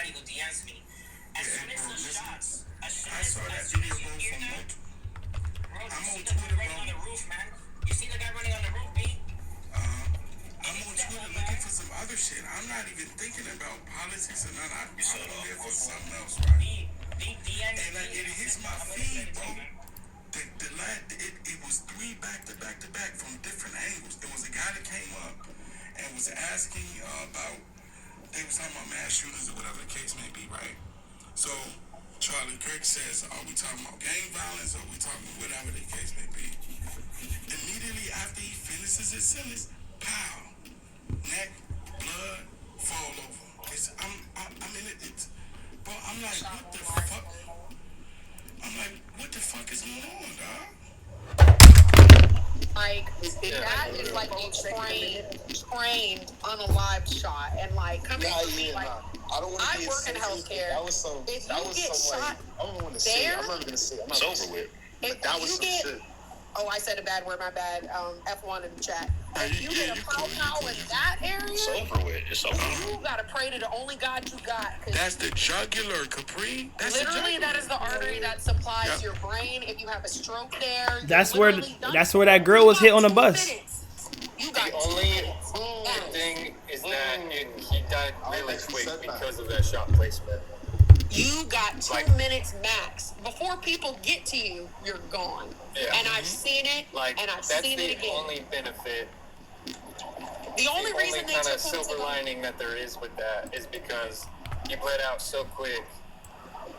everybody who DMs me. As soon as the shots, I saw that video, bro, from bro, you see the guy running on the roof, man. You see the guy running on the roof, B? I'm on Twitter looking for some other shit. I'm not even thinking about politics or nothing. I'm there for something else, right? And it hits my feed, bro. It was 3 back to back from different angles. There was a guy that came up and was asking about, they was talking about mass shooters or whatever the case may be, right? So Charlie Kirk says, are we talking about gang violence or are we talking whatever the case may be? Immediately after he finishes his sentence, pow, neck, blood, fall over. Bro, I'm like, what the fuck? I'm like, what the fuck is going on, dog? Like, that is like a trained, unalived shot. And like, coming from me, like, I work in healthcare. If you get shot there, I'm not going to say it. It's over with. That was some shit. Oh, I said a bad word, my bad. F1 in the chat. If you get a pow in that area, it's over with. It's over. You gotta pray to the only God you got. That's the jugular, Capri. That's literally, that is the artery that supplies your brain. If you have a stroke there, that's where that girl was hit on the bus. The only thing is that he died really quick because of that shot placement. You got 2 minutes max. Before people get to you, you're gone. Yeah. And I've seen it, and I've seen it again. That's the only benefit. The only reason they took him to the silver lining that there is with that is because he bled out so quick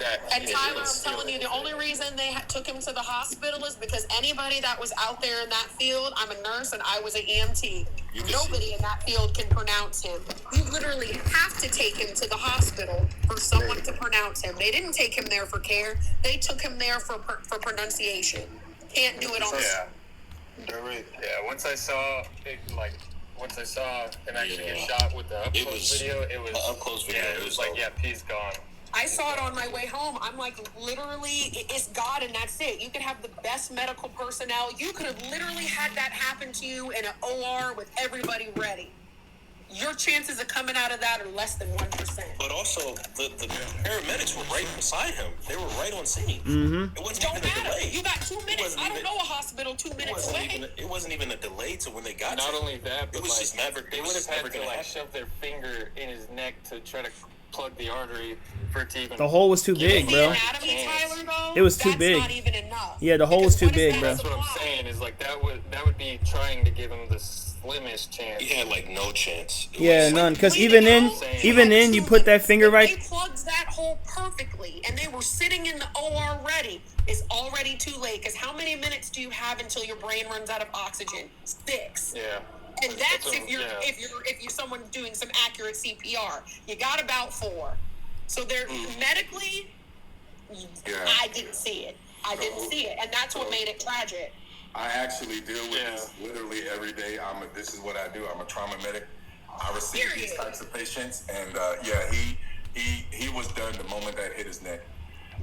that. And Tyler, I'm telling you, the only reason they took him to the hospital is because anybody that was out there in that field, I'm a nurse and I was an EMT. Nobody in that field can pronounce him. You literally have to take him to the hospital for someone to pronounce him. They didn't take him there for care. They took him there for pronunciation. Can't do it on Yeah, once I saw him actually get shot with the up close video, it was up close video. Yeah, it was like, he's gone. I saw it on my way home. I'm like, literally, it's God and that's it. You could have the best medical personnel. You could have literally had that happen to you in an OR with everybody ready. Your chances of coming out of that are less than 1%. But also, the paramedics were right beside him. They were right on scene. Mm-hmm. It wasn't even a delay. You got 2 minutes. I don't know a hospital 2 minutes away. It wasn't even a delay to when they got Not to only that, but it was just never. They would have had to shove their finger in his neck to try to plug the artery for it to even. The hole was too big, bro. Anatomy, Tyler, though, it was too big. Not even enough. Yeah, the hole was too big, bro. That's what I'm saying. Is like that would be trying to give him the slimmest chance. He had like no chance. None. Because even then, you put that finger right. They plugged that hole perfectly, and they were sitting in the OR ready. It's already too late. Because how many minutes do you have until your brain runs out of oxygen? 6. Yeah. And that's if you're someone doing some accurate CPR. You got about 4. So they're medically, I didn't see it. And that's what made it tragic. I actually deal with this literally every day. This is what I do. I'm a trauma medic. I receive these types of patients, and he was done the moment that hit his neck.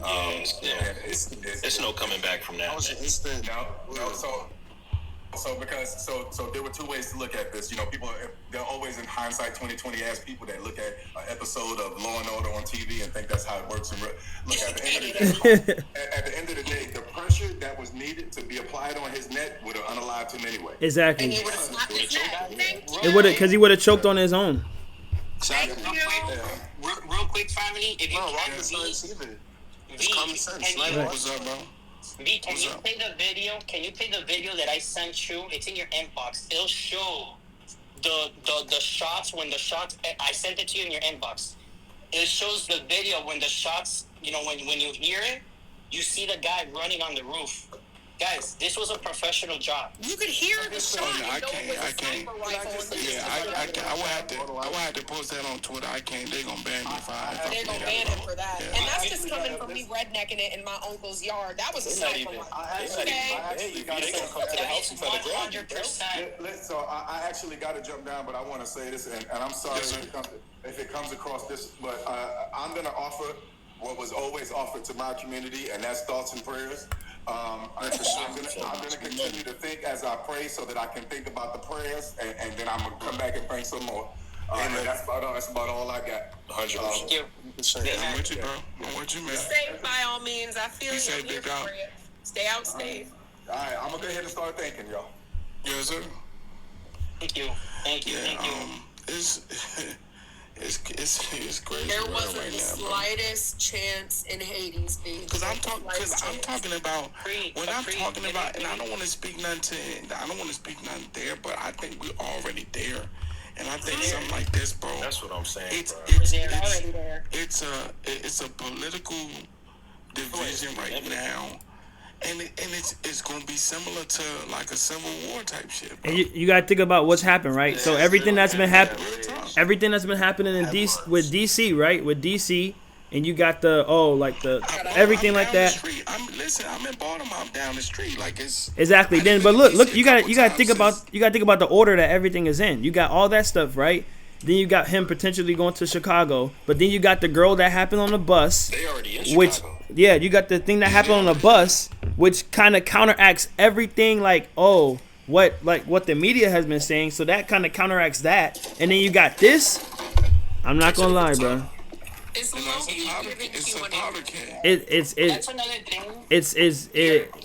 It's no coming back from that. So there were 2 ways to look at this. You know, people, they're always in hindsight 2020 ask people that look at an episode of Law and Order on TV and think that's how it works. And look, at the end of the day, the pressure that was needed to be applied on his neck would have unalived him anyway. Exactly. And he would have slapped his neck. It would have, because he would have choked on his own. Real quick, family, if you can, it's common sense. What's up, bro? V, can you play the video? Can you play the video that I sent you? It's in your inbox. It'll show the shots when the shots. I sent it to you in your inbox. It shows the video when the shots. You know, when you hear it, you see the guy running on the roof. Guys, this was a professional job. You could hear the shot. I can't. Yeah, I will have to post that on Twitter. I can't. They're gonna ban me They're gonna ban him for that. Yeah. And that's just coming from me rednecking it in my uncle's yard. That was a sniper rifle. You gotta come to the house and try to grab you. So I actually got to jump down, but I want to say this, and I'm sorry if it comes across this, but I'm gonna offer what was always offered to my community, and that's thoughts and prayers. I'm gonna continue to think as I pray, so that I can think about the prayers, and then I'm gonna come back and pray some more. That's about all I got. 100%. Thank you. I'm with you, bro. I'm with you, man. Safe by all means. I feel Be you. safe, I'm here big dog. for you. Stay out safe. All right, I'm gonna go ahead and start thanking y'all. Yes, sir. Thank you. Thank you. Yeah, Thank you. It's crazy. There world wasn't right the now, bro. slightest chance in Hades being. Because I'm talking about what I'm talking about, and I don't want to speak nothing there, but I think we're already there, and I think something like this, bro. That's what I'm saying, bro. It's a political division right now, and it's gonna be similar to like a civil war type shit, bro. And you gotta think about what's happened, right? So everything that's been happening, in DC with DC, right? With DC, and you got everything like that. I'm in Baltimore. I'm down the street. Like it's Exactly. Then, but look, you gotta think about the order that everything is in. You got all that stuff, right? Then you got him potentially going to Chicago, but then you got the girl that happened on the bus. They already in Chicago. You got the thing that happened on the bus, which kind of counteracts everything. What the media has been saying. So that kind of counteracts that, and then you got this. I'm not gonna lie, bro. It's low-key giving it's a Q&A. powder keg. That's another thing.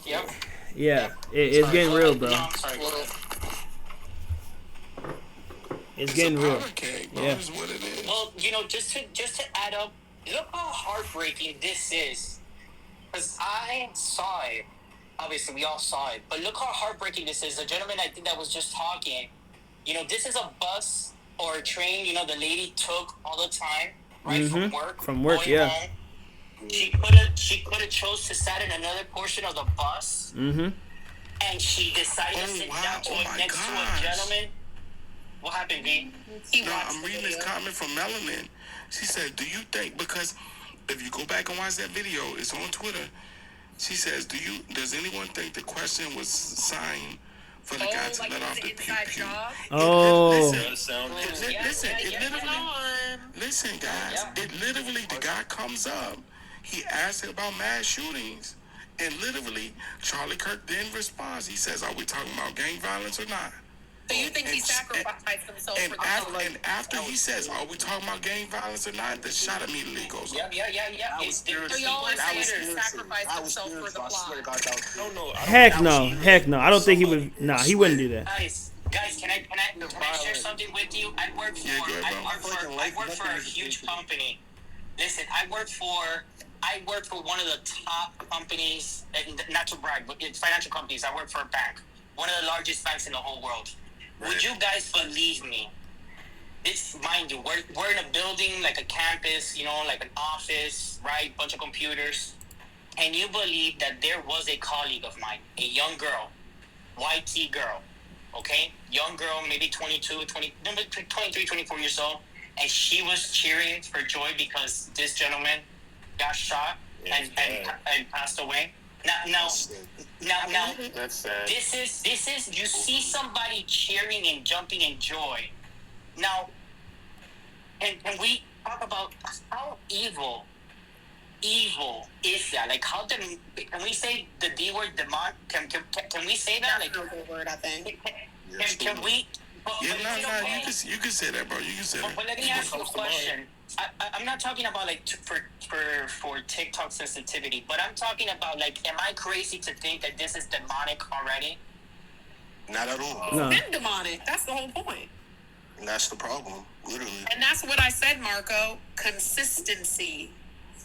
Yep. Yeah, it's getting real, bro. No, I'm sorry. It's getting real. Powder keg, bro. Yeah. Is what it is. Well, just to add up, look how heartbreaking this is. Because I saw it. Obviously, we all saw it. But look how heartbreaking this is. The gentleman, I think, that was just talking. This is a bus or a train, the lady took all the time, right, from work. From work, going yeah. home. She could have chose to sit in another portion of the bus. Mm-hmm. And she decided to sit down next to a gentleman. What happened, B? I'm reading this comment from Melanin. She said, "Do you think, because if you go back and watch that video, it's on Twitter." She says, "Does anyone think the question was signed for the guy to let off the pew-pew?" Listen, guys. It literally, the guy comes up. He asks about mass shootings, and literally, Charlie Kirk then responds. He says, "Are we talking about gang violence or not?" So you think he sacrificed himself for the public? And after he says, "Are we talking about gang violence or not?" the shot immediately goes off. Yeah. So y'all are saying he sacrificed himself for the plot? No. Heck no. I don't think he would. Nah, he wouldn't do that. Guys, can I share something with you? I work for a huge company. Listen, I work for one of the top companies, not to brag, but it's financial companies. I work for a bank, one of the largest banks in the whole world. Would you guys believe me? This, mind you, we're in a building, like a campus, like an office, right? Bunch of computers. Can you believe that there was a colleague of mine, a young girl, YT girl, okay? Young girl, maybe 23, 24 years old, and she was cheering for joy because this gentleman got shot and passed away. Now, That's sad. this is you see somebody cheering and jumping in joy. Now, and we talk about how evil is that? Like, can we say the D word, demon? Can we say that? Like, That's a good word, I think. can we? You can say that, bro. You can say that. But let me ask you a question. I'm not talking about for TikTok sensitivity, but I'm talking about am I crazy to think that this is demonic already? Not at all. No. It's been demonic. That's the whole point. And that's the problem, literally. And that's what I said, Marco. Consistency.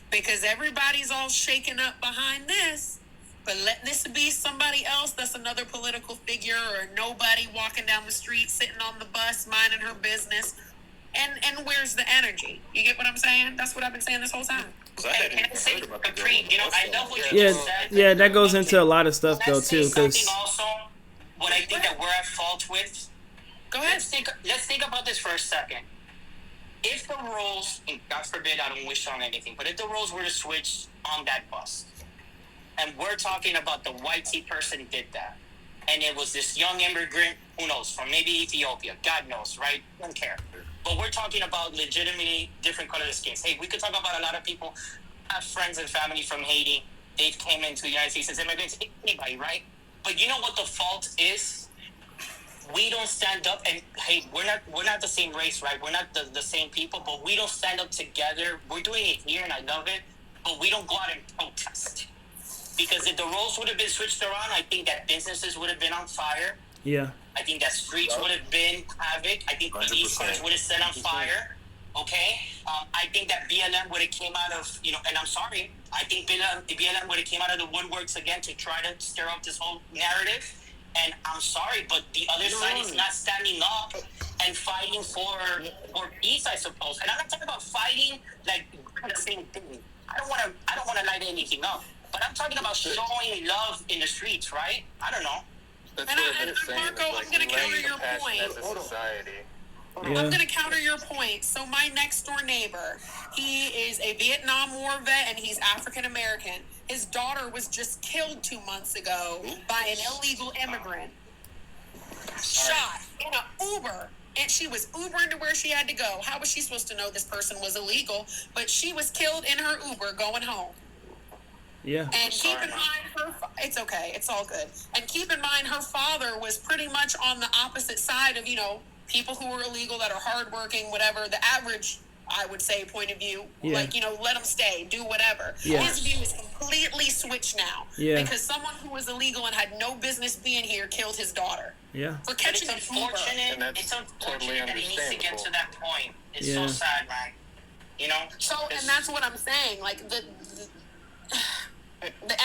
Because everybody's all shaken up behind this. But let this be somebody else that's another political figure or nobody walking down the street, sitting on the bus, minding her business. And where's the energy? You get what I'm saying? That's what I've been saying this whole time. Capri, I love what you just said. Yeah, that goes into a lot of stuff though too. Something Cause also, what I think that we're at fault with. Go ahead. Let's think about this for a second. If the roles, and God forbid, I don't wish on anything, but if the roles were to switch on that bus, and we're talking about the YT person did that, and it was this young immigrant, who knows, from maybe Ethiopia, God knows, right? Don't care. But we're talking about legitimately different color skins. Hey, we could talk about a lot of people have friends and family from Haiti. They came into the United States as immigrants. Anybody, right? But you know what the fault is? we don't stand up and hey, we're not the same race, right? We're not the same people, but we don't stand up together. We're doing it here, and I love it, but we don't go out and protest. Because if the roles would have been switched around, I think that businesses would have been on fire. Yeah. I think that streets would have been havoc. I think police cars would have set on fire. Okay? I think that BLM would have came out of, and I'm sorry, I think BLM would have came out of the woodworks again to try to stir up this whole narrative. And I'm sorry, but the other side is not standing up and fighting for peace, I suppose. And I'm not talking about fighting like the same thing. I don't want to light anything up. But I'm talking about showing love in the streets, right? I don't know. That's And what I've been saying. Marco, is, like, I'm gonna counter laying your compassion point. as a society. Yeah. I'm going to counter your point. So my next door neighbor, he is a Vietnam War vet and he's African American. His daughter was just killed 2 months ago by an illegal immigrant. Shot in an Uber. And she was Ubering to where she had to go. How was she supposed to know this person was illegal? But she was killed in her Uber going home. Yeah. And keep in mind it's okay, it's all good. And keep in mind her father was pretty much on the opposite side of, people who are illegal that are hardworking, whatever, the average, I would say, point of view. Yeah. Like, let them stay, do whatever. Yeah. His view is completely switched now. Yeah. Because someone who was illegal and had no business being here killed his daughter. Yeah. For But catching it's an Uber. unfortunate. And that's It's unfortunate totally that he needs to get understandable. to that point. It's Yeah. so sad, man. So, and that's what I'm saying. Like, the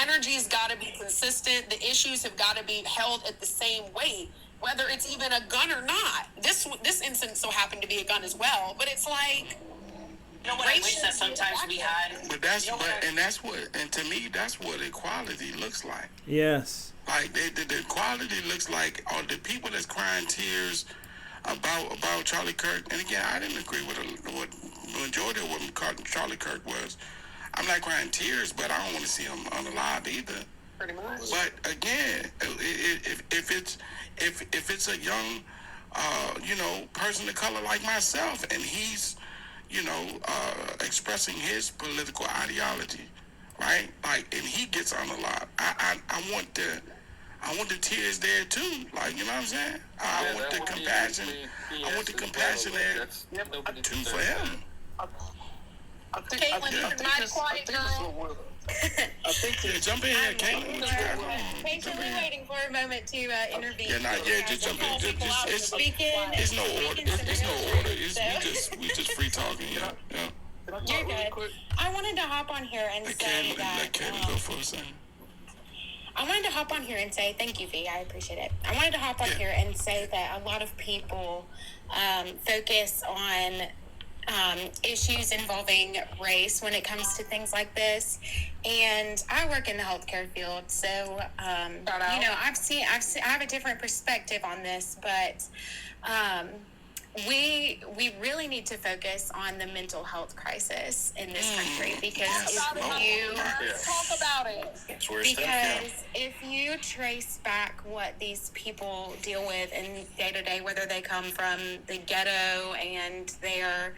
energy's got to be consistent. The issues have got to be held at the same weight, whether it's even a gun or not. This incident so happened to be a gun as well, but it's like, what I wish that sometimes we had. But and to me, that's what equality looks like. Yes. Like the equality looks like all the people that's crying tears about Charlie Kirk. And again, I didn't agree with what the majority of what Charlie Kirk was. I'm not crying tears, but I don't want to see him unalive either. pretty much. But again, if it's a young, person of color like myself, and he's, expressing his political ideology, right? Like, and he gets unalive. I want the tears there too. Like, you know what I'm saying? I want the compassion. I want the compassion there too for him. Caitlin, you're my quiet girl. Yeah, jump in here, Caitlin. What you got going? Patiently waiting for a moment to intervene. Yeah, not yet. Just jump in. It's no order. It's no order. We just free talking. Yeah. You're good. I wanted to hop on here and Let say that. Caitlin go for a second. I wanted to hop on here and say thank you, V. I appreciate it. I wanted to hop on here and say that a lot of people focus on issues involving race when it comes to things like this, and I work in the healthcare field, so I have a different perspective on this, but we really need to focus on the mental health crisis in this country, because Talk about it. because if you trace back what these people deal with in day to day, whether they come from the ghetto and they're,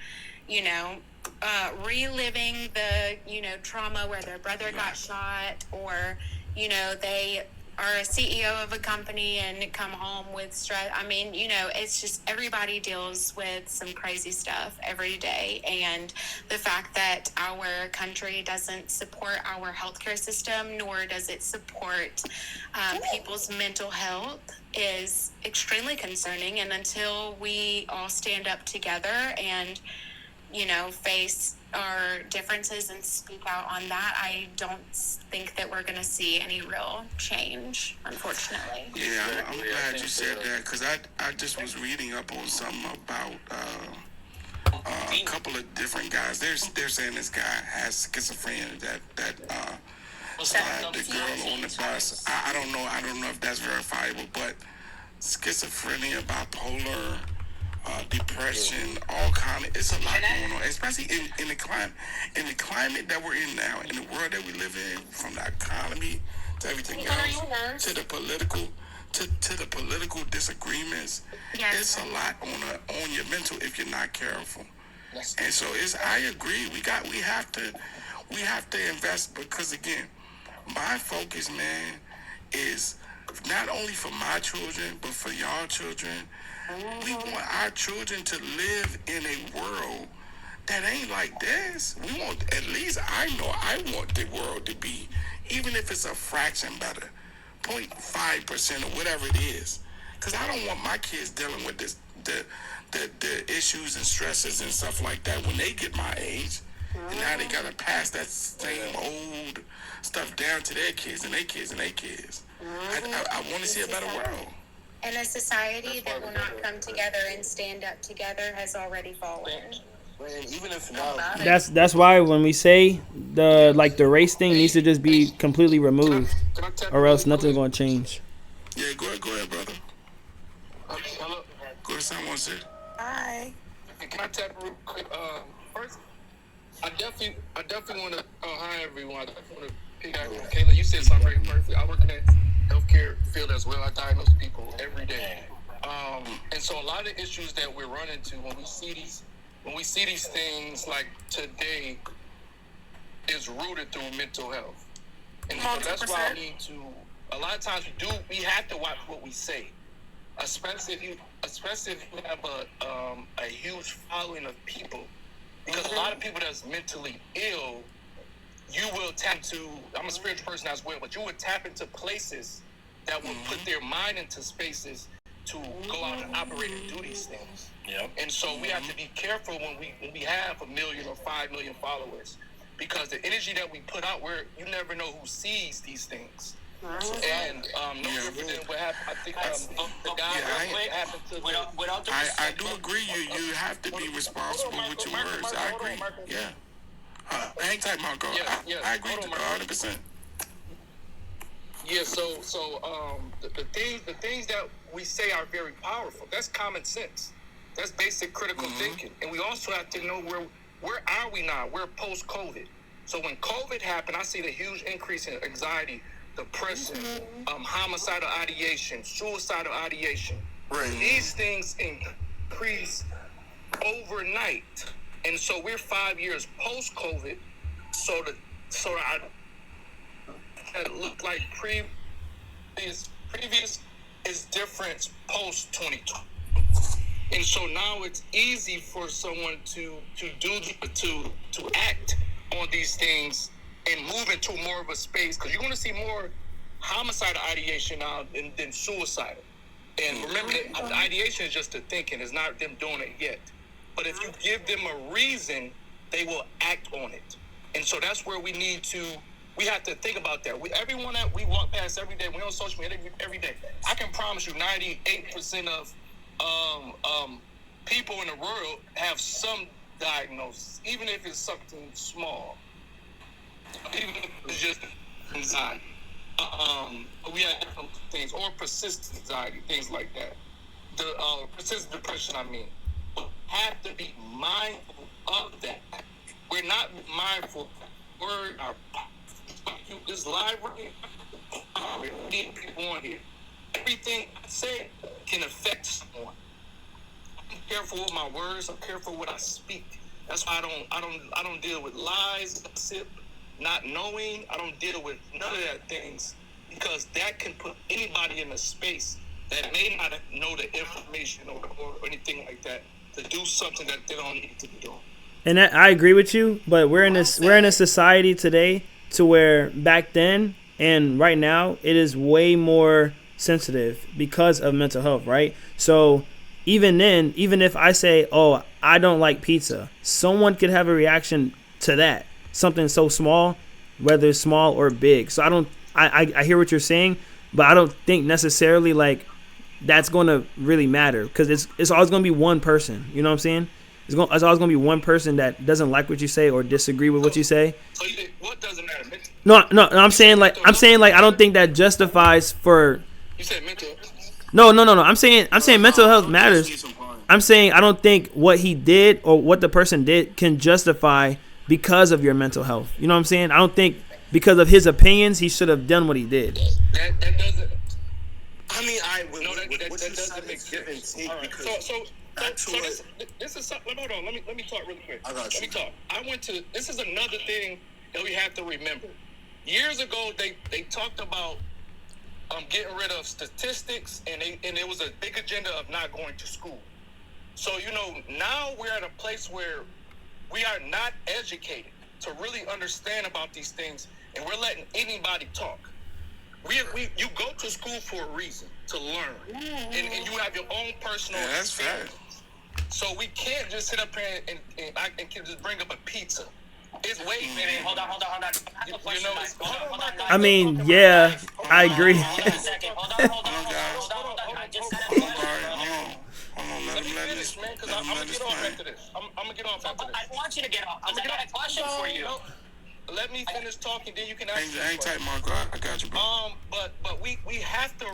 reliving the, trauma where their brother got shot, or, they are a CEO of a company and come home with stress. I mean, it's just everybody deals with some crazy stuff every day. And the fact that our country doesn't support our healthcare system, nor does it support people's mental health, is extremely concerning. And until we all stand up together and, face our differences and speak out on that, I don't think that we're going to see any real change, unfortunately. Yeah, I'm glad you said that, because I just was reading up on something about a couple of different guys. They're saying this guy has schizophrenia. That the girl on the bus. I don't know if that's verifiable, but schizophrenia, bipolar, depression, all kind of, it's a lot going on, especially in the climate that we're in now, in the world that we live in, from the economy to everything else, to the political disagreements. Yes. It's a lot on your mental if you're not careful. And so I agree. We have to invest, because again, my focus, man, is not only for my children, but for y'all children. We want our children to live in a world that ain't like this. We want, at least I know I want the world to be, even if it's a fraction better, 0.5% or whatever it is. Because I don't want my kids dealing with this, the issues and stresses and stuff like that when they get my age. And now they gotta pass that same old stuff down to their kids and their kids and their kids. I want to see a better world. And a society that will not come together and stand up together has already fallen. And even if not, That's why when we say the race thing needs to just be completely removed, or else nothing's gonna change. Yeah, go ahead, brother. Hello. Go ahead, someone said. Hi. Can I tap real quick? First, I definitely want to hi everyone. I definitely want to pick up on Kayla. You said something very perfect. I work in that healthcare field as well. I diagnose people every day. And so a lot of issues that we're running into when we see these things like today is rooted through mental health. And so that's why we need to, a lot of times we have to watch what we say. Especially if you have a huge following of people. Because a lot of people that's mentally ill, you will tap to, I'm a spiritual person as well, but you would tap into places that will put their mind into spaces to go out and operate and do these things. Yep. And so we have to be careful when we have 1 million or 5 million followers, because the energy that we put out, you never know who sees these things. And no different than what happened. I think the guy what happened to without the I do agree. You have to be responsible with your words. I agree. Yeah. Hang tight, Marco. I agree 100%. Yeah. So the things that we say are very powerful. That's common sense. That's basic critical thinking. And we also have to know where are we now? We're post-COVID. So when COVID happened, I see the huge increase in anxiety, depression, homicidal ideation, suicidal ideation. Right. These things increase overnight. And so we're 5 years post-COVID. So that looked like previous is different post-2020. And so now it's easy for someone to act on these things and move into more of a space, because you're going to see more homicidal ideation now than suicidal. And remember that the ideation is just the thinking, it's not them doing it yet. But if you give them a reason, they will act on it. And so that's where we have to think about that. Everyone that we walk past every day, we're on social media every day. I can promise you 98% of people in the world have some diagnosis, even if it's something small. Even if it's just anxiety. We have different things, or persistent anxiety, things like that. The persistent depression, we have to be mindful of that. We're not mindful. This library, we need people on here. Everything I say can affect someone. I'm careful with my words. I'm careful what I speak. That's why I don't deal with lies, gossip, not knowing. I don't deal with none of that things, because that can put anybody in a space that may not know the information or anything like that to do something that they don't need to be doing. And I agree with you, but we're in a society today to where back then and right now it is way more sensitive because of mental health, right? So even then, even if I say, oh, I don't like pizza, someone could have a reaction to that, something so small, whether it's small or big. So I hear what you're saying, but I don't think necessarily like that's going to really matter, because it's always going to be one person. You know what I'm saying? It's always going to be one person that doesn't like what you say or disagree with what you say. So what doesn't matter? No, I'm saying like I don't think that justifies for. You said mental. No. I'm saying mental health matters. I'm saying I don't think what he did or what the person did can justify because of your mental health. You know what I'm saying? I don't think because of his opinions he should have done what he did. That doesn't. That doesn't make sense. All right. This is something. Hold on. Let me talk really quick. Let me talk. This is another thing that we have to remember. Years ago, they talked about getting rid of statistics, and there was a big agenda of not going to school. So, now we're at a place where we are not educated to really understand about these things, and we're letting anybody talk. You go to school for a reason, to learn, and you have your own personal experience. So we can't just sit up here and can just bring up a pizza. It's way. Hold on. I mean, yeah, I agree. Hold on a second. Hold on. I just said it. Let me finish, man, because I'm going to get off after this. I'm going to get off after this. I want you to get off. I got a question for you. Let me finish talking, then you can ask me. Hang tight, Marco. I got you, bro. But we have to,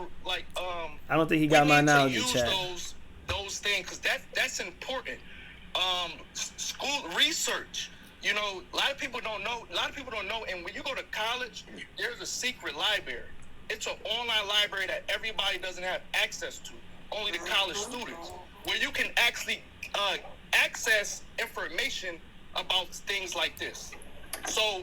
I don't think he got my analogy, Chad. Chad. Those things, because that's important. School research. A lot of people don't know. And when you go to college, there's a secret library. It's an online library that everybody doesn't have access to. Only the college students, where you can actually access information about things like this. So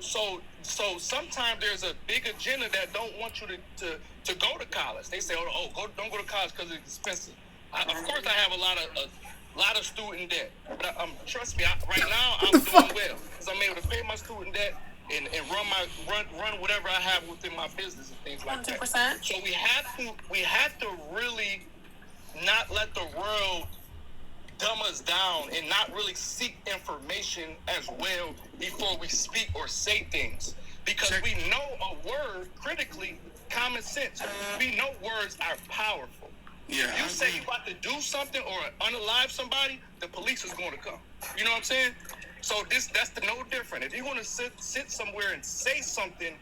sometimes there's a big agenda that don't want you to go to college. They say, don't go to college because it's expensive. Of course, I have a lot of student debt, but trust me, right now I'm doing well because I'm able to pay my student debt and run whatever I have within my business and things like 100%. that. So we have to really not let the world dumb us down and not really seek information as well before we speak or say things, because we know a word critically, common sense. We know words are powerful. Yeah, you say you about to do something or unalive somebody, the police is going to come. You know what I'm saying? So that's no different. If you're going to sit somewhere and say something,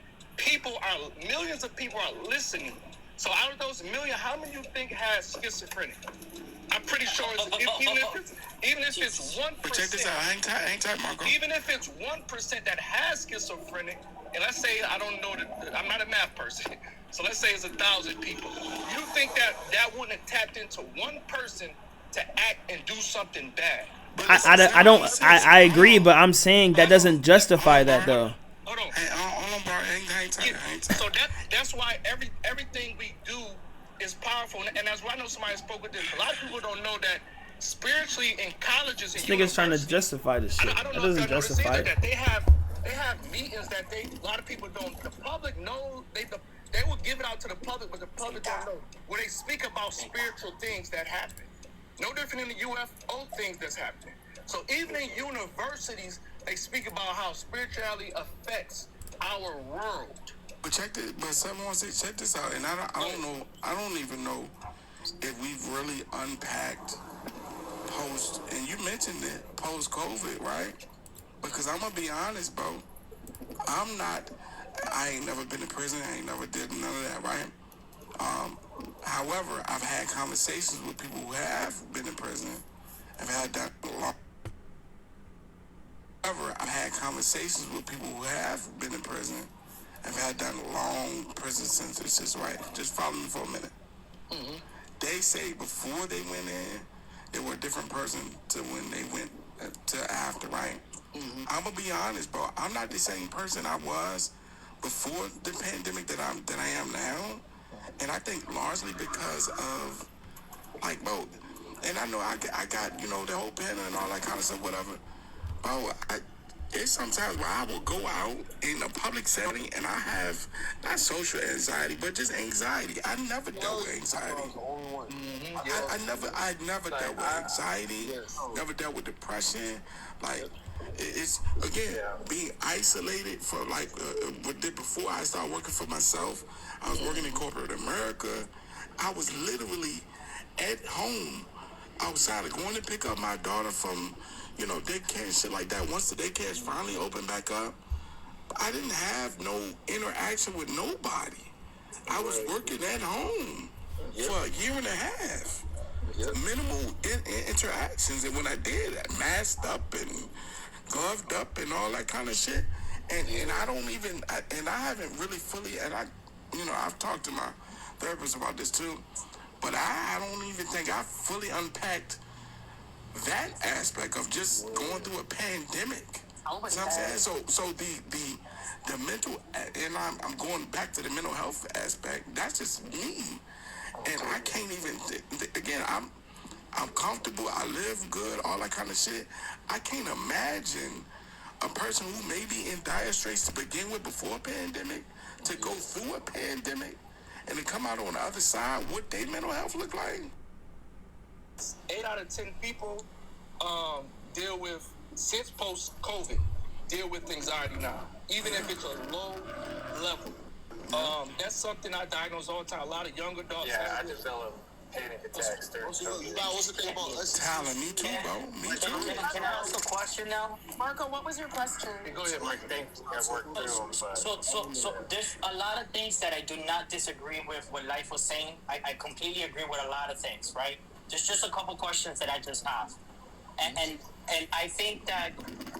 millions of people are listening. So out of those million, how many you think has schizophrenia? I'm pretty sure even if it's 1%. But check this out. Hang tight, Marco. Even if it's 1% that has schizophrenic, and let's say I'm not a math person, so let's say it's 1,000 people. You think that wouldn't have tapped into one person to act and do something bad? I agree, but I'm saying that doesn't justify that though. Hold on. Hold on, bro. Hang tight. So that's why everything we do is powerful, and that's why I know somebody spoke with this. A lot of people don't know that spiritually in colleges and this nigga's trying to justify this shit. I don't That know if doesn't y'all justify noticed it. either, that they have meetings that a lot of people don't. The public know they will give it out to the public, but the public don't know. Where they speak about spiritual things that happen, no different than the UFO things that's happening. So even in universities, they speak about how spirituality affects our world. But someone said, check this out, and I don't even know if we've really unpacked and you mentioned it, post-COVID, right? Because I'm gonna be honest, bro, I ain't never been in prison, I ain't never did none of that, right? However, I've had conversations with people who have been in prison, I've had done long prison sentences, right? Just follow me for a minute. Mm-hmm. They say before they went in, they were a different person to when they went to after, right? Mm-hmm. I'm gonna be honest, bro. I'm not the same person I was before the pandemic that I am now, and I think largely because of bro. And I know I got the whole panel and all that kind of stuff, whatever. Bro, it's sometimes where I will go out in a public setting and I have not social anxiety, but just anxiety. I never dealt with anxiety. I never dealt with anxiety, never dealt with depression. It's, again, being isolated for what did before I started working for myself. I was working in corporate America. I was literally at home outside of going to pick up my daughter from daycare and shit like that. Once the daycares finally opened back up, I didn't have no interaction with nobody. I was working at home for a year and a half. Minimal interactions. And when I did, I masked up and gloved up and all that kind of shit. And I don't even, and I haven't really fully, and I've talked to my therapist about this too, but I don't even think I fully unpacked that aspect of just going through a pandemic. You know what I'm saying? So The mental, and I'm going back to the mental health aspect. That's just me, and I can't even. Again, I'm comfortable. I live good. All that kind of shit. I can't imagine a person who may be in dire straits to begin with before a pandemic to go through a pandemic and to come out on the other side. What their mental health look like? 8 out of 10 people deal with, since post-COVID, deal with anxiety now, even if it's a low level. That's something I diagnose all the time. A lot of young adults. Yeah, I develop panic attacks during What's the thing about Tyler, me too, bro. Me too. Can I ask a question now? Marco, what was your question? Go ahead, Mike. I've worked through them, but So there's a lot of things that I do not disagree with what Life was saying. I completely agree with a lot of things, right? There's just a couple questions that I just have. And I think that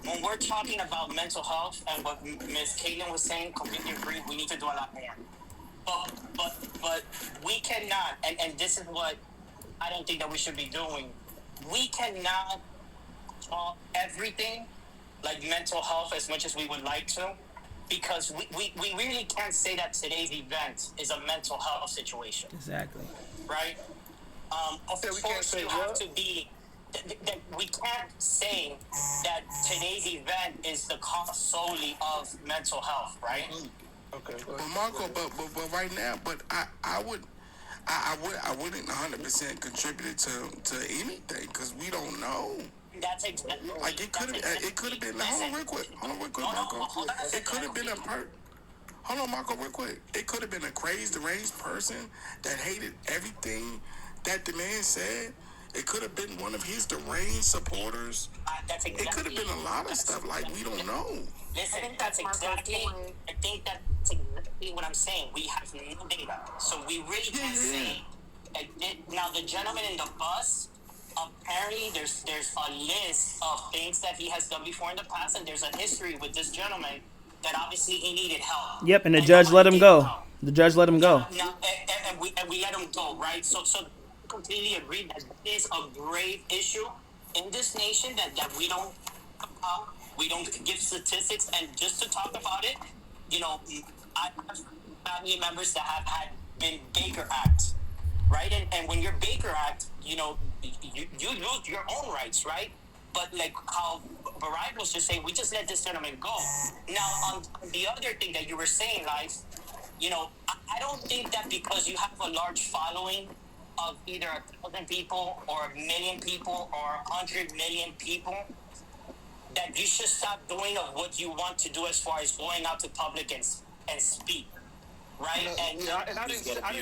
when we're talking about mental health and what Ms. Caitlin was saying, completely agree, we need to do a lot more. But we cannot, and this is what I don't think that we should be doing. We cannot talk everything like mental health as much as we would like to, because we really can't say that today's event is a mental health situation. Exactly. Right? Of course, you have to be. That we can't say that today's event is the cause solely of mental health, right? Okay. But Marco, but right now, but I wouldn't 100% contribute to anything because we don't know. That's exactly like it could have been. Hold on real quick, Marco. It could have been hold on, Marco, real quick. It could have been a crazed, deranged person that hated everything that the man said. It could have been one of his deranged supporters. It could have been a lot of stuff. Like, we don't know. Listen, I think that's exactly what I'm saying. We have no data, so we really can't say. Now, the gentleman in the bus, apparently there's a list of things that he has done before in the past, and there's a history with this gentleman that obviously he needed help. Yep, and the judge let him go. The judge let him go. Now, and we let him go, right? So completely agree that it is a grave issue in this nation that we don't give statistics. And just to talk about it, I have family members that have been Baker Act, right? And when you're Baker Act, you lose your own rights, right? But like how Bari was just saying, we just let this gentleman go. Now, on the other thing that you were saying, Life, I don't think that because you have a large following of either 1,000 people or 1 million people or 100 million people, that you should stop doing of what you want to do as far as going out to public and speak, right? I didn't say that. I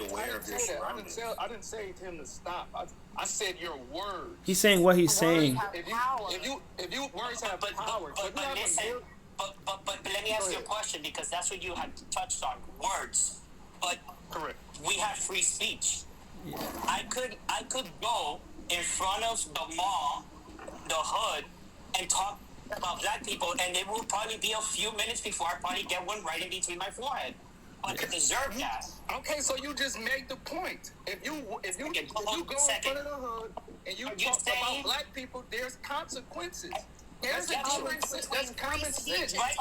didn't say to him to stop. I said your words. He's saying what he's saying. If you words have power. But let me ask you a question, because that's what you had touched on, words. But correct. We have free speech. I could go in front of the mall, the hood, and talk about black people, and it will probably be a few minutes before I probably get one right in between my forehead. But I deserve that. Okay, so you just made the point. If you go in front of the hood and you talk about black people, there's consequences. There's a difference. That's common sense. My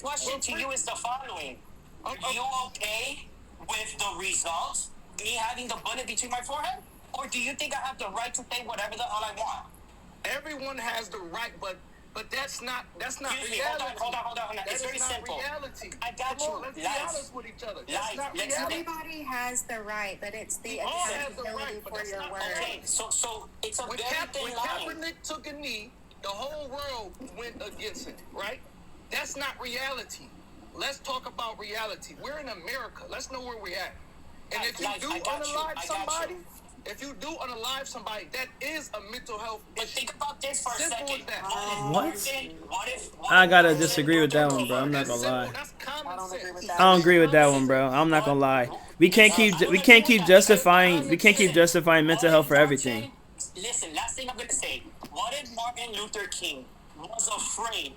question to you is the following: are you okay with the results? Me having the bullet between my forehead? Or do you think I have the right to say whatever the hell I want? Everyone has the right, but that's not reality. Hold on. It's very simple. Reality. I got you. Let's be honest with each other. That's not reality. Everybody has the right, but it's the accountability for your words. Okay, so it's a when very thin line. Kaepernick took a knee, the whole world went against it, right? That's not reality. Let's talk about reality. We're in America. Let's know where we're at. And if you do unalive somebody, that is a mental health issue. But think about this for a second. What? I gotta disagree with that one, bro. I'm not gonna lie. That's common sense. I don't agree with that one, bro. I'm not gonna lie. We can't keep justifying mental health for everything. Listen, last thing I'm gonna say. What if Martin Luther King was afraid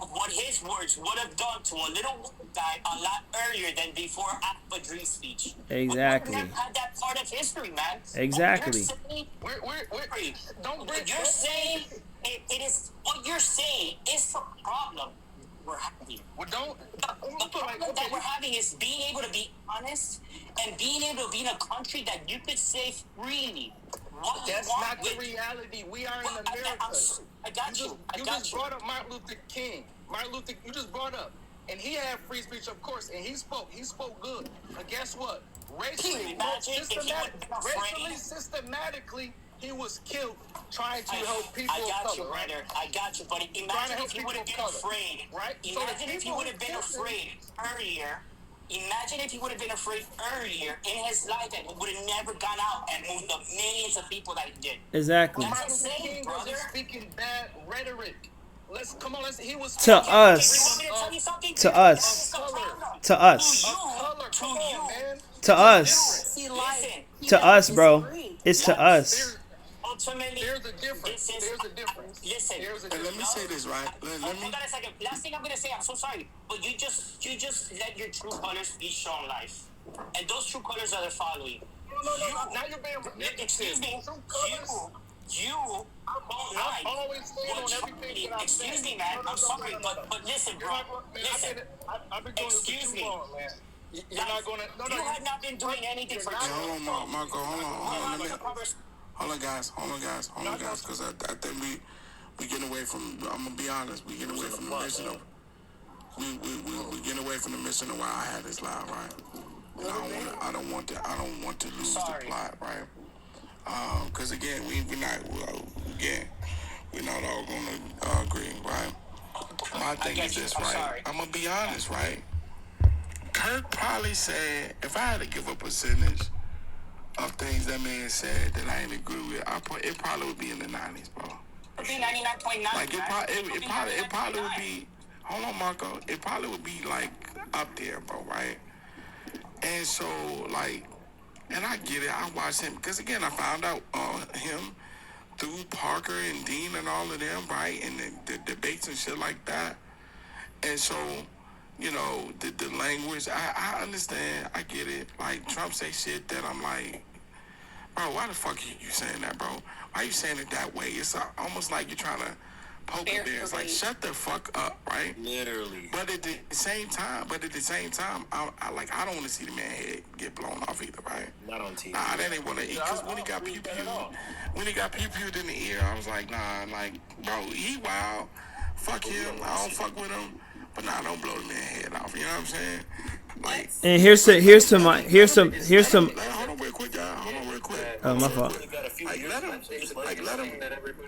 of what his words would have done to a little white guy a lot earlier than before Alpha speech? Exactly. We had that part of history, man. Exactly. You're saying it is what you're saying is the problem we're having. Well, don't. The problem that we're having is being able to be honest and being able to be in a country that you could say freely what That's you want not the with. reality. We are in America. I got you. You just brought up Martin Luther King. You just brought up. And he had free speech, of course, and he spoke good. But guess what? Racially, systematically, he was killed trying to help people of color. I got you, buddy. Imagine if he would have been afraid. Right? Imagine if he would have been afraid earlier. Imagine if he would have been afraid earlier in his life and would have never gone out and moved the millions of people that he did. Exactly. Martin Luther King wasn't speaking bad rhetoric. He was to us. To us. To us. To us. To us, bro. It's to us. Ultimately, there's a difference. Listen. Let me say this, right? Let me. Hold on a second. Last thing I'm gonna say. I'm so sorry, but you just let your true colors be shown life, and those true colors are the following. No. Now you're being excuse me. You don't I'm always saying on everything that I'm saying. Excuse me, man. I'm sorry, but listen, bro. Listen. I've been doing Excuse me. man. You're not gonna. You have not been doing anything for. Hold on, Marco. Hold on. Hold on, guys, because I think we getting away from. I'm gonna be honest. We getting away from the mission of. We getting away from the mission of why I had this live, right? And I don't want to lose the plot, right? Because again, we're not all gonna agree, right? My thing is this, right? I'm gonna be honest, right? Kirk probably said if I had to give a percentage of things that man said that I ain't agree with, it probably would be in the 90s, bro. It would be 99.9. Like it probably would be. Hold on, Marco. It probably would be like up there, bro, right? And so like, and I get it. I watched him because again, I found out him through Parker and Dean and all of them, right? And the debates and shit like that. And so, you know, the language, I understand, I get it. Like, Trump say shit that I'm like, bro, why the fuck are you saying that, bro? Why are you saying it that way? It's almost like you're trying to poke a bear. It's like, shut the fuck up, right? Literally. But at the same time, I don't want to see the man head get blown off either, right? Not on TV. Nah, that ain't what I eat. Because when he got pew-pewed in the ear, I was like, nah, like, bro, he wild. Fuck him. I don't fuck with him. But nah, don't blow the man head off. You know what I'm saying? Like, and here's some. Hold on real quick, y'all. Hold on real quick. Oh, my fault. Let him.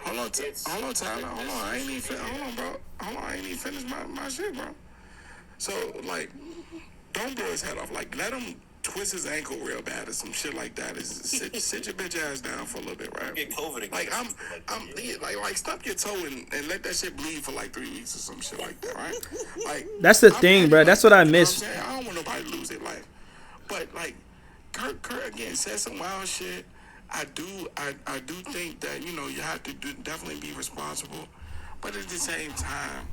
Hold on, Tyler. Hold on. I ain't even finished my shit, bro. So, like, don't blow his head off. Like, let him twist his ankle real bad or some shit like that. Sit your bitch ass down for a little bit, right? Get COVID again. Like, like stop your toe and let that shit bleed for like 3 weeks or some shit like that, right? Like, that's the thing, bro. That's what I miss. You know what I'm saying? I don't want nobody to lose their life. But like, Kirk again said some wild shit. I do think that, you know, you have to definitely be responsible, but at the same time,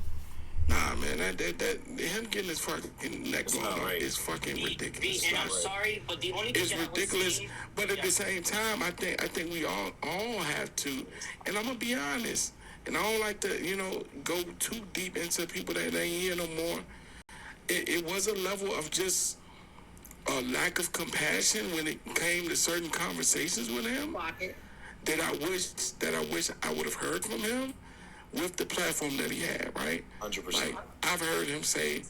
nah, man, that him getting his fucking neck blown off is fucking ridiculous. And I'm sorry, but the only thing it's ridiculous. But at the same time, I think we all have to. And I'm gonna be honest. And I don't like to, you know, go too deep into people that ain't here no more. It was a level of just a lack of compassion when it came to certain conversations with him that I wish I would have heard from him with the platform that he had, right? 100%. Like, I've heard him say,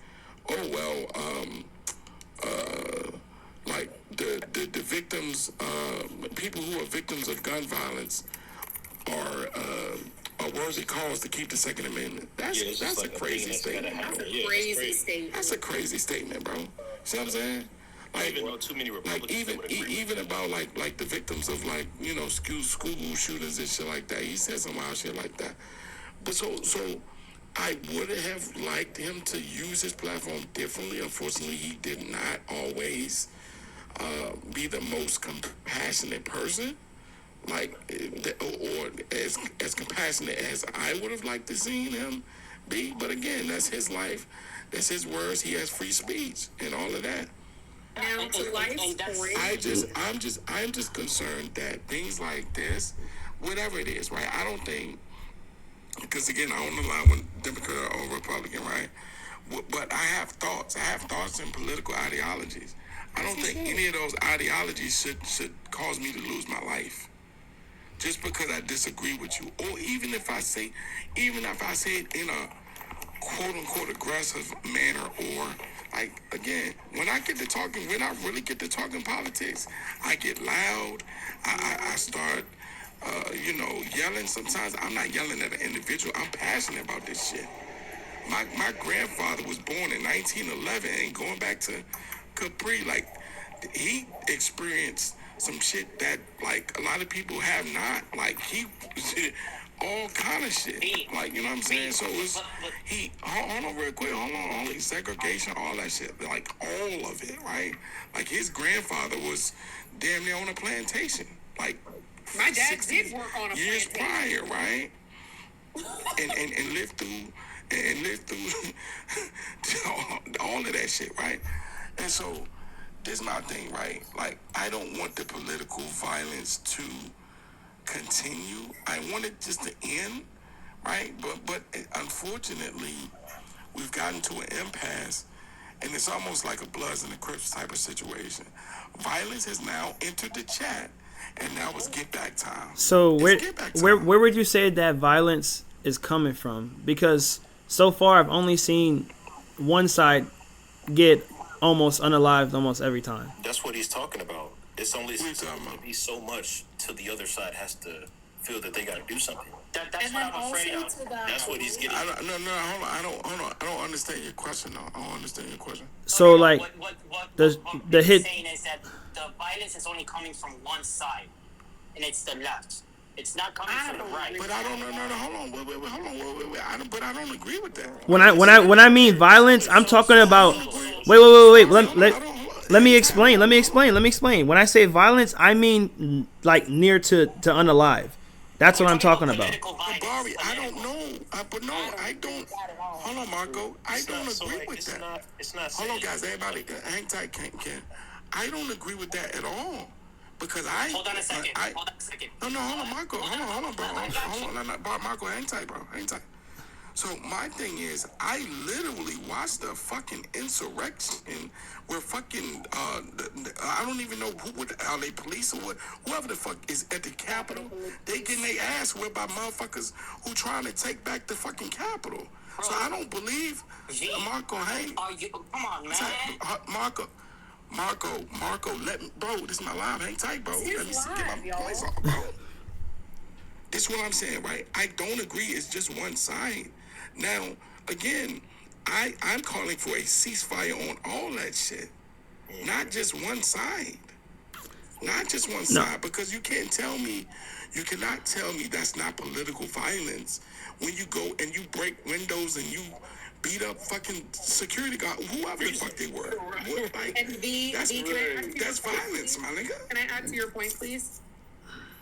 oh, well, like the victims, people who are victims of gun violence are worthy cause to keep the Second Amendment. That's a crazy statement. That's a crazy statement, bro. See what I'm saying? Like, too many Republicans even about like the victims of, like, you know, school shooters and shit like that. He said some wild shit like that. But so I would have liked him to use his platform differently. Unfortunately, he did not always be the most compassionate person, like, or as compassionate as I would have liked to seen him be. But again, that's his life, that's his words. He has free speech and all of that. Now, to life's point, I'm just concerned that things like this, whatever it is, right? I don't think, because again, I don't align with Democrat or Republican, right? but I have thoughts. I have thoughts and political ideologies. I don't think any of those ideologies should cause me to lose my life. Just because I disagree with you, or even if I say it in a quote unquote aggressive manner, or like again, when I really get to talking politics, I get loud. I start, yelling. Sometimes I'm not yelling at an individual. I'm passionate about this shit. My grandfather was born in 1911, and going back to Capri, like he experienced some shit that like a lot of people have not. Like he all kind of shit. Like, you know what I'm saying? So it's hold on real quick, hold on, segregation, all that shit. Like all of it, right? Like his grandfather was damn near on a plantation. Like my dad did work on a years plantation prior, right? and lived through all of that shit, right? And so this is my thing, right? Like, I don't want the political violence to continue. I want it just to end, right? But unfortunately, we've gotten to an impasse, and it's almost like a Bloods and the Crips type of situation. Violence has now entered the chat, and now it's get back time. So where would you say that violence is coming from? Because so far I've only seen one side get almost unalived almost every time. That's what he's talking about. It's only be so much till the other side has to feel that they got to do something. That's what I'm afraid of. That's what he's getting. Hold on. I don't understand your question. No, I don't understand your question. So like what the hit saying is that the violence is only coming from one side, and it's the left. It's not coming from the right. But I don't know. Hold on. Wait. I don't agree with that. When I mean violence, I'm talking about. Wait. Let me explain. When I say violence, I mean like near to unalive. That's what I'm talking about. Bari, I don't know. I don't. Hold on, Marco. I don't agree with that. It's not. Hold on, guys. Everybody, hang tight, Ken. I don't agree with that at all. Because Hold on a second. No, hold on, Marco. Hold on, bro. Hold on, Marco. Hang tight, bro. Hang tight. So my thing is, I literally watched the fucking insurrection where fucking I don't even know are they police or whoever the fuck is at the Capitol. They getting their ass whipped by motherfuckers who trying to take back the fucking Capitol. So I don't believe Marco. Hey, come on, man. Marco, let me, bro. This is my live. Hang tight, bro. Let me get my voice off, bro. This is what I'm saying, right? I don't agree. It's just one side. Now, again, I'm calling for a ceasefire on all that shit, not just one side. Not just one side, because you cannot tell me that's not political violence when you go and you break windows and you beat up fucking security guard, whoever the fuck they were. That's violence, my nigga. Can I add to your point, please?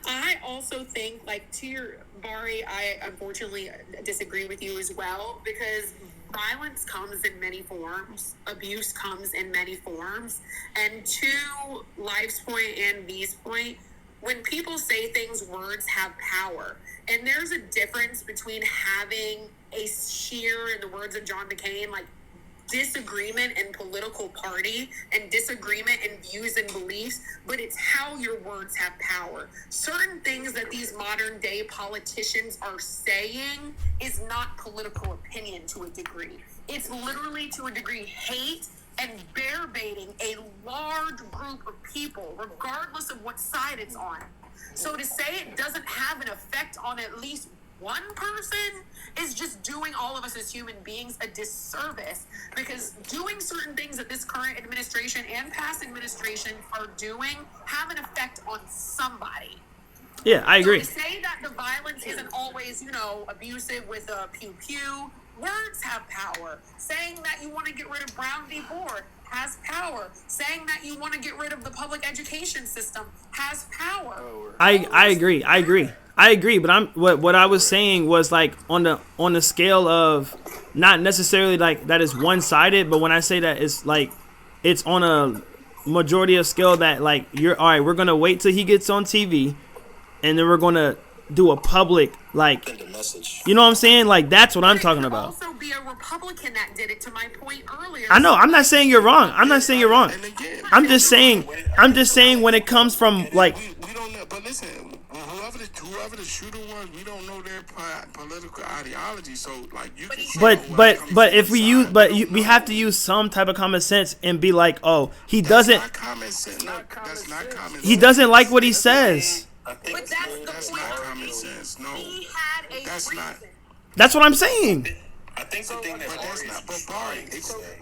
I also think, like, to your Bari, I unfortunately disagree with you as well, because violence comes in many forms, abuse comes in many forms, and to Life's point and V's point, when people say things, words have power, and there's a difference between having a sheer, in the words of John McCain, like, disagreement in political party and disagreement in views and beliefs, but it's how your words have power. Certain things that these modern day politicians are saying is not political opinion to a degree. It's literally, to a degree, hate and bear baiting a large group of people, regardless of what side it's on. So to say it doesn't have an effect on at least one person is just doing all of us as human beings a disservice, because doing certain things that this current administration and past administrations are doing have an effect on somebody. Yeah, I agree. So to say that the violence isn't always, abusive with a pew-pew, words have power. Saying that you want to get rid of Brown v. Board has power. Saying that you want to get rid of the public education system has power. I agree, but what I was saying was like on the scale of not necessarily like that is one-sided, but when I say that it's like it's on a majority of scale that like you're all right, we're gonna wait till he gets on TV, and then we're gonna do a public, like, Send a message. you know what I'm saying? Like, that's what I'm talking about. Also, be a Republican that did it. To my point earlier. I know. I'm not saying you're wrong. I'm not saying you're wrong. And again, I'm just saying when it comes from, like, we don't know. But listen, whoever the shooter was, we don't know their political ideology. So like you can. but if we use, we have to use some type of common sense and be like, oh, he doesn't. That's not common sense. That's not common sense. He doesn't like what he says. But that's the That's point. not common sense. No, He had a that's reason. not. That's what I'm saying. I think the thing that But that's not. But Bari,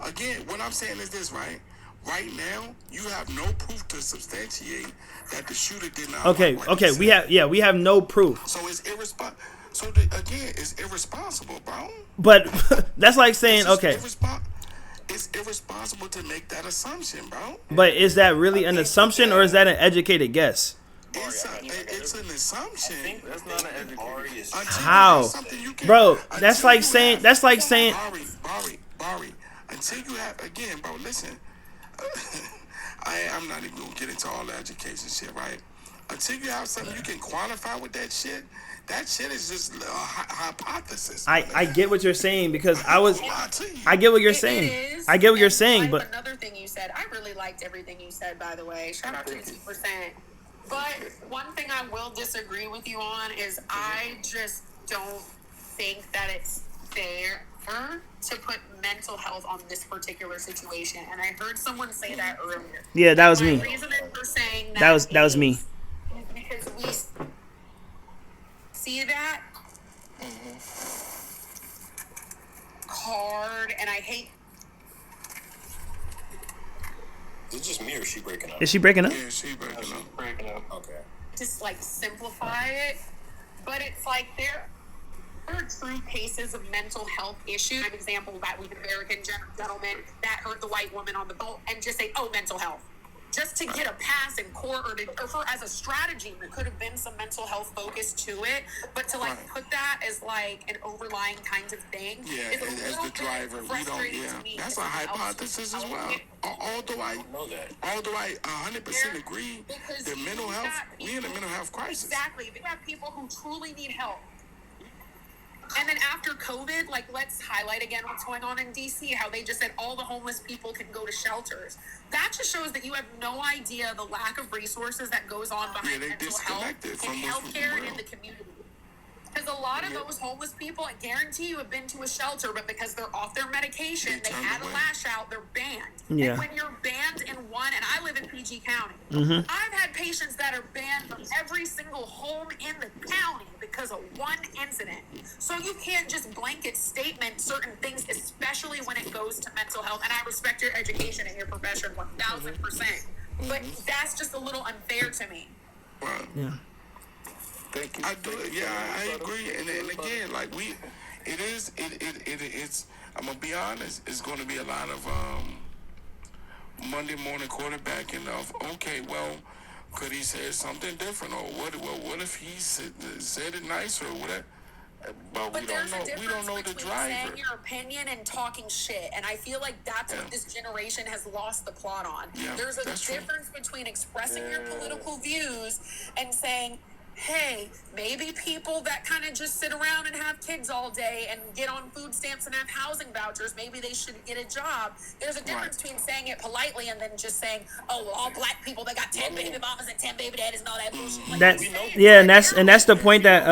again, what I'm saying is this, right? Right now, you have no proof to substantiate that the shooter did not. Okay, like what he we have no proof. So it's irresponsible. So again, it's irresponsible, bro. But that's like saying, okay, It's irresponsible to make that assumption, bro. but is that really an assumption or is that an educated guess? It's an assumption. that's not an educated. How? Bro, that's like saying Bari, until you have, again, bro, listen. I'm not even gonna get into all the education shit, right? Until you have something you can quantify with that shit is just a hypothesis. I get what you're saying because I get what you're saying. It is. I get what you're And saying, but another thing you said, I really liked everything you said. By the way, shout out to the 2%. But one thing I will disagree with you on is I just don't think that it's fair to put mental health on this particular situation. And I heard someone say that earlier. yeah, that was My me. reason for saying That was me. is because we see that hard, and I hate. Is it just me or is she breaking up? Is she breaking up? Yeah, she breaking up. Okay. Just like simplify it, but it's like there are true cases of mental health issues. An example that with an American gentleman that hurt the white woman on the boat, and just say, "Oh, mental health," just to get a pass in court, or for as a strategy. There could have been some mental health focus to it, but to like put that as like an overlying kind of thing. Yeah, is a as little the driver, bit we don't. frustrating Yeah, to me that's a because hypothesis as well. Although I know that. Although I 100% agree Because that mental you health, got we in a people- mental health crisis. Exactly. We have people who truly need help. And then after COVID, like, let's highlight again what's going on in DC, how they just said all the homeless people can go to shelters. That just shows that you have no idea the lack of resources that goes on behind they mental health disconnected in from what's healthcare and real. in the community. Because a lot of those homeless people, I guarantee you, have been to a shelter, but because they're off their medication, they turned had a away. lash out, they're banned. Yeah. And when you're banned in one, and I live in PG County, Mm-hmm. I've had patients that are banned from every single home in the county because of one incident. So you can't just blanket statement certain things, especially when it goes to mental health. And I respect your education and your profession 1,000%. But that's just a little unfair to me. Right. Yeah. Thank you. I do. Yeah, I agree. And again, like it's. I'm gonna be honest. It's gonna be a lot of Monday morning quarterbacking of okay, well, could he say something different, or what if he said it nicer, or whatever. But we don't there's know. a difference We don't know the between driver. saying your opinion and talking shit, and I feel like that's what this generation has lost the plot on. Yeah, There's a that's true. difference between expressing your political views and saying, hey, maybe people that kind of just sit around and have kids all day and get on food stamps and have housing vouchers, maybe they should get a job. There's a difference between saying it politely and then just saying, oh, well, all black people, they got 10 baby mamas and 10 baby daddies and all that bullshit. Like, That you say it, yeah, like, and that's the point that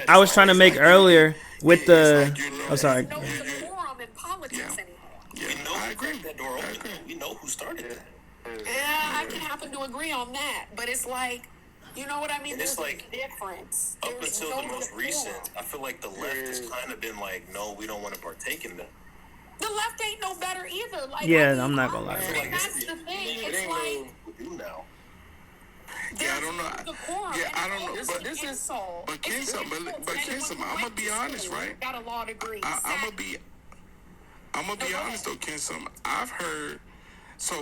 I was trying to make earlier with the. Oh, sorry. no decorum in politics anymore. Yeah, We know I who agree. cracked that door open. We know who started that. Yeah, I can happen to agree on that, but it's like, you know what I mean? And it's There's like, a difference. Up There's until no the most decorum. recent, I feel like the left has kind of been like, no, we don't want to partake in that. The left ain't no better either. Like, Yeah, I mean, I'm not gonna lie. honestly, that's the thing. It's like, We do now. Yeah, I don't know. decorum. Yeah, I don't know. It's But an insult. but It's Kensom, insult but to anyone Kensom, who I'm gonna went be to honest, school, right? Got a law degree. I'm gonna be honest though, Kensom. I've heard. So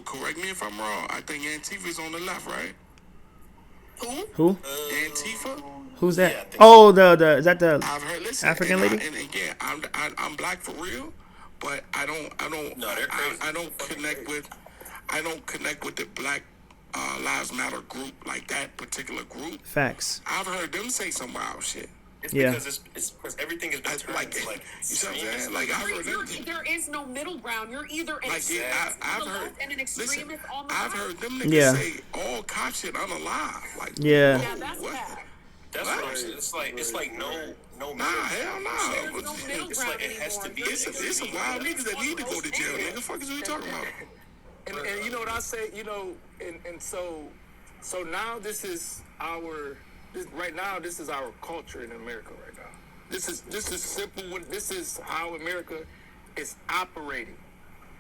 correct me if I'm wrong. I think Antifa's on the left, right? Who? Antifa. Who's that? Yeah, I think Oh, the is that the I've heard. Listen, African and lady? and again, I'm black for real, but I don't No, they're crazy. I don't connect with the black Lives Matter group, like that particular group, Facts. I've heard them say some wild shit. It's Yeah. because it's because everything has been turned Like, into, like, you see what I'm saying? Like, I've heard them. There is no middle ground. You're either an Like, extremist yeah, on I've the heard. left and an Listen, extremist on the I've right. heard them niggas Yeah. say all cop shit unalive. Like, Yeah. Yeah, that's what? bad. That's what I'm saying. It's like no Nah, hell no. There's no middle It's ground like it has to anymore. be. It's some wild niggas that need to go to jail, nigga. Fuck is what you talking about? And you know what I say, you know, and so now this is our culture in America right now. This is simple. This is how America is operating.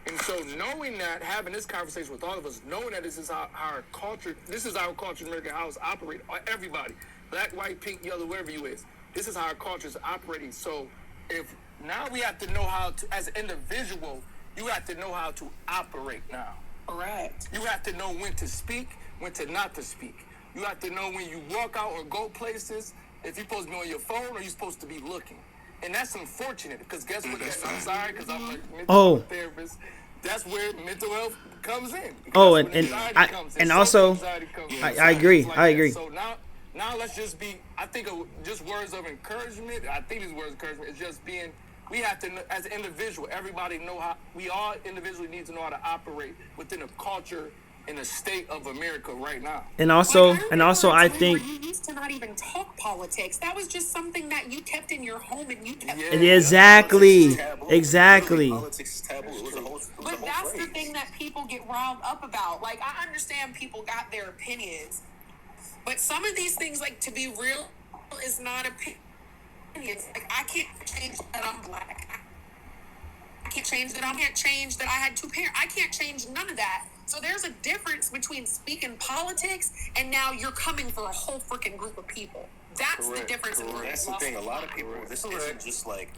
And so knowing that, having this conversation with all of us, knowing that this is our culture in America, how it's operating, everybody, black, white, pink, yellow, wherever you is, this is how our culture is operating. So if now we have to know how to, as an individual, you have to know how to operate now. Correct. You have to know when to speak, when to not to speak. You have to know when you walk out or go places, if you're supposed to be on your phone or you're supposed to be looking. And that's unfortunate, because guess what? I'm sorry, because I'm a mental health therapist. That's where mental health comes in. Oh, and and also, I agree. Like I agree. So now let's just be, I think of just words of encouragement. I think these words of encouragement is just being, we have to, as an individual, everybody know how, we all individually need to know how to operate within a culture in the state of America right now. And also, I Where think you used to not even talk politics. That was just something that you kept in your home and you kept. exactly. Politics is taboo. It was a whole But that's the phrase. thing that people get riled up about. Like, I understand people got their opinions, but some of these things, like, to be real, is not opinions. Like, I can't change that I'm black. I can't change that I had two parents. I can't change none of that. So there's a difference between speaking politics and now you're coming for a whole freaking group of people. That's the difference. That's the thing. A lot of people, this isn't just like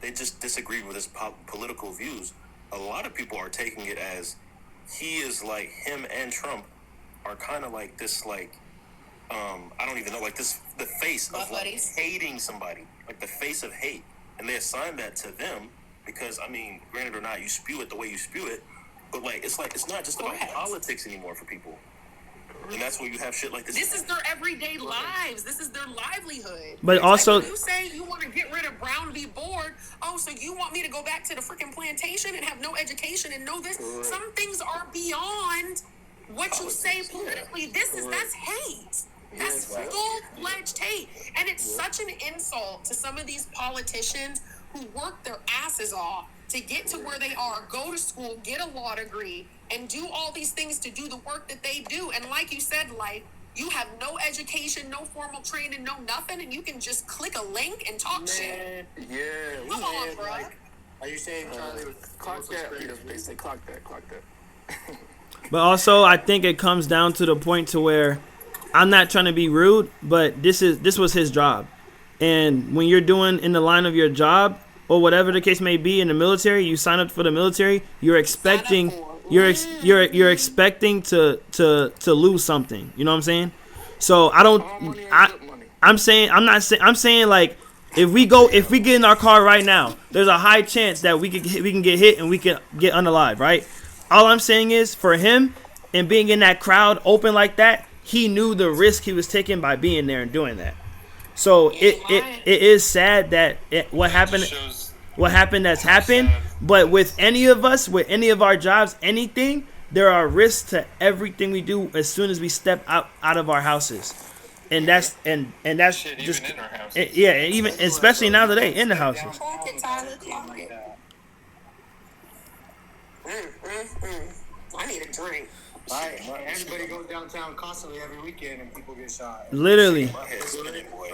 they just disagree with his political views. A lot of people are taking it as he is like, him and Trump are kind of like this, like I don't even know, like this, the face of like hating somebody, like the face of hate, and they assign that to them because, I mean, granted or not, you spew it the way you spew it, but like it's not just about politics anymore for people. And that's when you have shit like this. This is their everyday lives. This is their livelihood. But also, you say you want to get rid of Brown v. Board. Oh, so you want me to go back to the freaking plantation and have no education and know this? Some things are beyond what you say politically. That's hate. That's full-fledged hate. And it's such an insult to some of these politicians who work their asses off to get to where they are, go to school, get a law degree, and do all these things to do the work that they do. And like you said, like, you have no education, no formal training, no nothing, and you can just click a link and talk shit. Yeah. Come on, bro. Are you saying Charlie was Clock that. They say clock that. But also, I think it comes down to the point to where I'm not trying to be rude, but this was his job. And when you're doing in the line of your job or whatever the case may be in the military, you sign up for the military, you're expecting you're expecting to lose something. You know what I'm saying? So I'm saying like if we get in our car right now, there's a high chance that we can get hit and we can get unalive, right? All I'm saying is for him and being in that crowd open like that, he knew the risk he was taking by being there and doing that. So it is sad that what happened that's happened. But with any of us, with any of our jobs, anything, there are risks to everything we do as soon as we step out of our houses. And that's Shit, just even in our houses. even especially now today in the houses. I need a drink. Everybody goes downtown constantly every weekend and people get shot. Literally. My head's spinning, boy.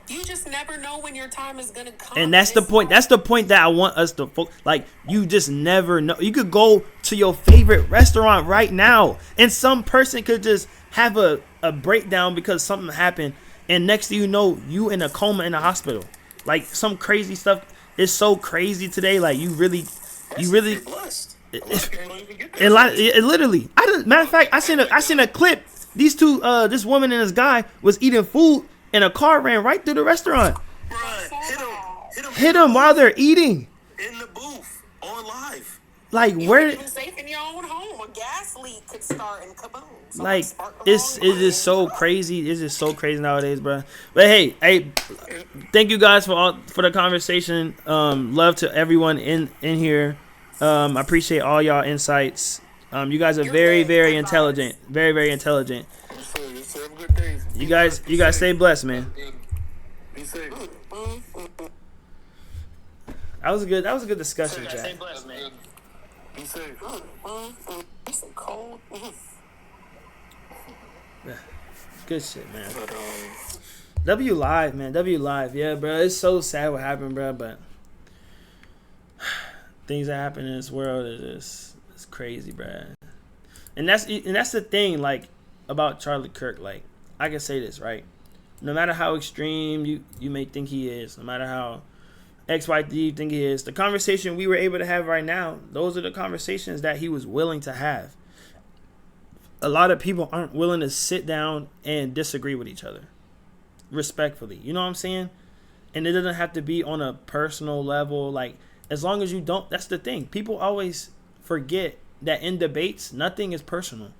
You just never know when your time is gonna come. And that's the point. That's the point that I want us to like. You just never know. You could go to your favorite restaurant right now, and some person could just have a breakdown because something happened, and next thing you know, you in a coma in the hospital. Like some crazy stuff. It's so crazy today. Like you really. Blessed. Literally. Matter of fact, I seen a clip. These two, this woman and this guy was eating food, and a car ran right through the restaurant. Bruh, hit him Hit them while they're eating. in the booth on live. like You where ain't even safe in your own home. A gas leak could start and kaboom. like Spark the it's wrong just so crazy. It's just so crazy nowadays, bro. But hey, thank you guys for the conversation. Love to everyone in here. I appreciate all y'all insights. You guys are very, very intelligent. Very, very intelligent. Have a good day. You guys stay blessed, man. Be safe. That was a good discussion, Stay Jack. blessed, man. Be safe. It's cold. Good shit, man. W Live, man. W Live. Yeah, bro. It's so sad what happened, bro, but things that happen in this world is just it's crazy, bro. And that's the thing, like, about Charlie Kirk. Like, I can say this, right? No matter how extreme you may think he is, no matter how XYZ you think he is, the conversation we were able to have right now, those are the conversations that he was willing to have. A lot of people aren't willing to sit down and disagree with each other respectfully. You know what I'm saying? And it doesn't have to be on a personal level. Like, as long as you don't, that's the thing. People always forget that in debates, nothing is personal.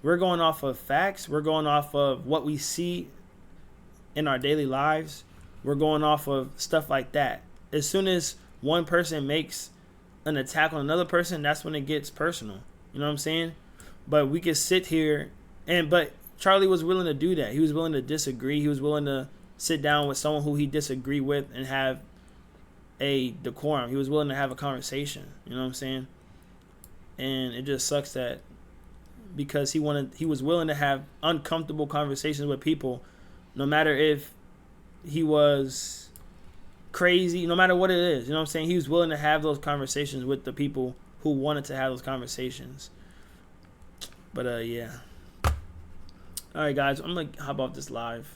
We're going off of facts. We're going off of what we see in our daily lives. We're going off of stuff like that. As soon as one person makes an attack on another person, that's when it gets personal. You know what I'm saying? But we could sit here but Charlie was willing to do that. He was willing to disagree. He was willing to sit down with someone who he disagreed with and have a decorum. He was willing to have a conversation. You know what I'm saying? And it just sucks that because he was willing to have uncomfortable conversations with people, no matter if he was crazy, no matter what it is. You know what I'm saying? He was willing to have those conversations with the people who wanted to have those conversations. But yeah. All right, guys, I'm gonna hop off this live.